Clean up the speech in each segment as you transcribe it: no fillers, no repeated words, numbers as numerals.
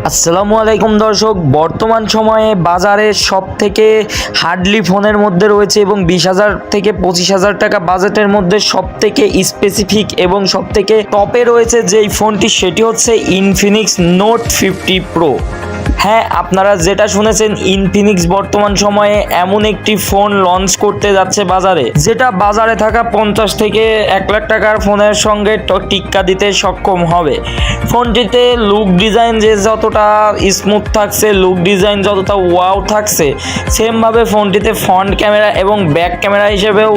আসসালামু আলাইকুম দর্শক, বর্তমান সময়ে বাজারে সবথেকে হার্ডলি ফোনের মধ্যে রয়েছে এবং 20,000 থেকে 25,000 টাকা বাজেটের মধ্যে সবথেকে স্পেসিফিক এবং সবথেকে টপে রয়েছে যেই ফোনটি, সেটি হচ্ছে ইনফিনিক্স নোট 50 প্রো। হ্যাঁ, আপনারা যেটা শুনেছেন, ইনফিনিক্স বর্তমান সময়ে এমন একটি ফোন লঞ্চ করতে যাচ্ছে বাজারে, যেটা বাজারে থাকা 50 থেকে 1 লাখ টাকার ফোনের সঙ্গে টিক্কা দিতে সক্ষম হবে। ফোনটিতে লুক ডিজাইন যে যতটা স্মুথ থাকছে, লুক ডিজাইন যতটা ওয়াও থাকছে, সেমভাবে ফোনটিতে ফ্রন্ট ক্যামেরা এবং ব্যাক ক্যামেরা হিসেবেও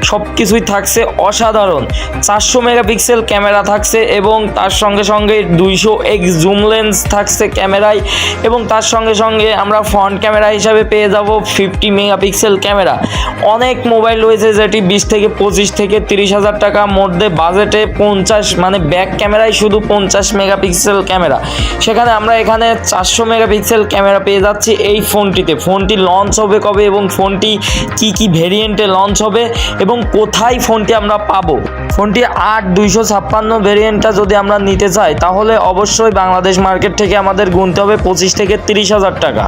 সব কিছুই থাকছে অসাধারণ। 400 মেগাপিক্সেল ক্যামেরা থাকছে এবং তার সঙ্গে সঙ্গে 200x জুম লেন্স থাকছে ক্যামেরায়, এবং তার সঙ্গে সঙ্গে আমরা ফ্রন্ট ক্যামেরা হিসাবে পেয়ে যাব 50 মেগাপিক্সেল ক্যামেরা। অনেক মোবাইল রয়েছে যেটি 20 থেকে 25 থেকে 30,000 টাকার মধ্যে বাজেটে 50, মানে ব্যাক ক্যামেরায় শুধু 50 মেগাপিক্সেল ক্যামেরা, সেখানে আমরা এখানে 400 মেগাপিক্সেল ক্যামেরা পেয়ে যাচ্ছি এই ফোনটিতে। ফোনটি লঞ্চ হবে কবে এবং ফোনটি কি ভেরিয়েন্টে লঞ্চ হবে এবং কোথায় ফোনটি আমরা পাবো? ফোনটি 8256 ভেরিয়েন্টটা যদি আমরা নিতে চাই, তাহলে অবশ্যই বাংলাদেশ মার্কেট থেকে আমাদের গুনতে হবে 25 থেকে 30,000 টাকা।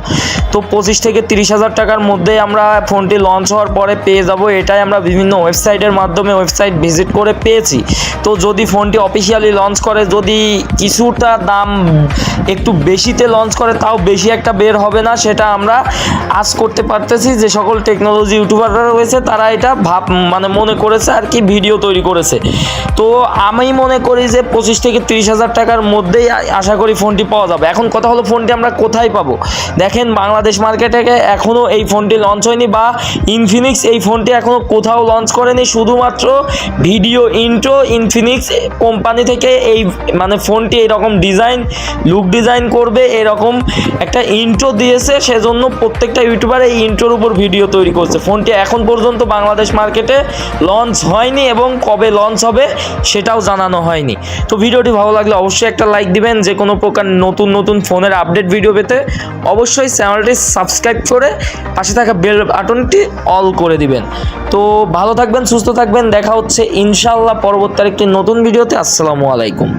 তো 25 থেকে 30,000 টাকার মধ্যে আমরা ফোনটি লঞ্চ হওয়ার পরে পেয়ে যাব। এটাই আমরা বিভিন্ন ওয়েবসাইটের মাধ্যমে ওয়েবসাইট ভিজিট করে পেয়েছি। তো যদি ফোনটি অফিসিয়ালি লঞ্চ করে, যদি কিছুটা দাম একটু বেশিতে লঞ্চ করে, তাও বেশি একটা বের হবে না, সেটা আমরা আজ করতে পারতেছি। যে সকল টেকনোলজি ইউটিউবাররা রয়েছে তারা এটা মনে করেছে আর কি, ভিডিও তৈরি করেছে। তো আমি মনে করি যে 25 থেকে 30,000 টাকার মধ্যেই আশা করি ফোনটি পাওয়া যাবে। এখন কথা হলো, ফোনটি আমরা কোথায় পাবো? দেখেন, বাংলাদেশ মার্কেটে এখনও এই ফোনটি লঞ্চ হয়নি, বা ইনফিনিক্স এই ফোনটি এখনও কোথাও লঞ্চ করেনি। শুধুমাত্র ভিডিও ইন্ট্রো ইনফিনিক্স কোম্পানি থেকে এই ফোনটি এরকম ডিজাইন, লুক ডিজাইন করবে এরকম একটা ইন্ট্রো দিয়েছে, সেজন্য প্রত্যেকটা ইউটিউবার এই ইন্ট্রোর উপর ভিডিও তৈরি করছে। ফোনটি এখন পর্যন্ত বাংলাদেশ মার্কেটে লঞ্চ হয়নি এবং কবে লঞ্চ হবে সেটাও জানানো হয়নি। তো ভিডিওটি ভালো লাগলে অবশ্যই একটা লাইক দিবেন। যে কোনো প্রকার নতুন ফোনের আপডেট ভিডিও পেতে অবশ্যই চ্যানেলটি সাবস্ক্রাইব করে পাশে থাকা বেল বাটনটি অল করে দিবেন। তো ভালো থাকবেন, সুস্থ থাকবেন, দেখা হচ্ছে ইনশাআল্লাহ পরবর্তী একটি নতুন ভিডিওতে। আসসালামু আলাইকুম।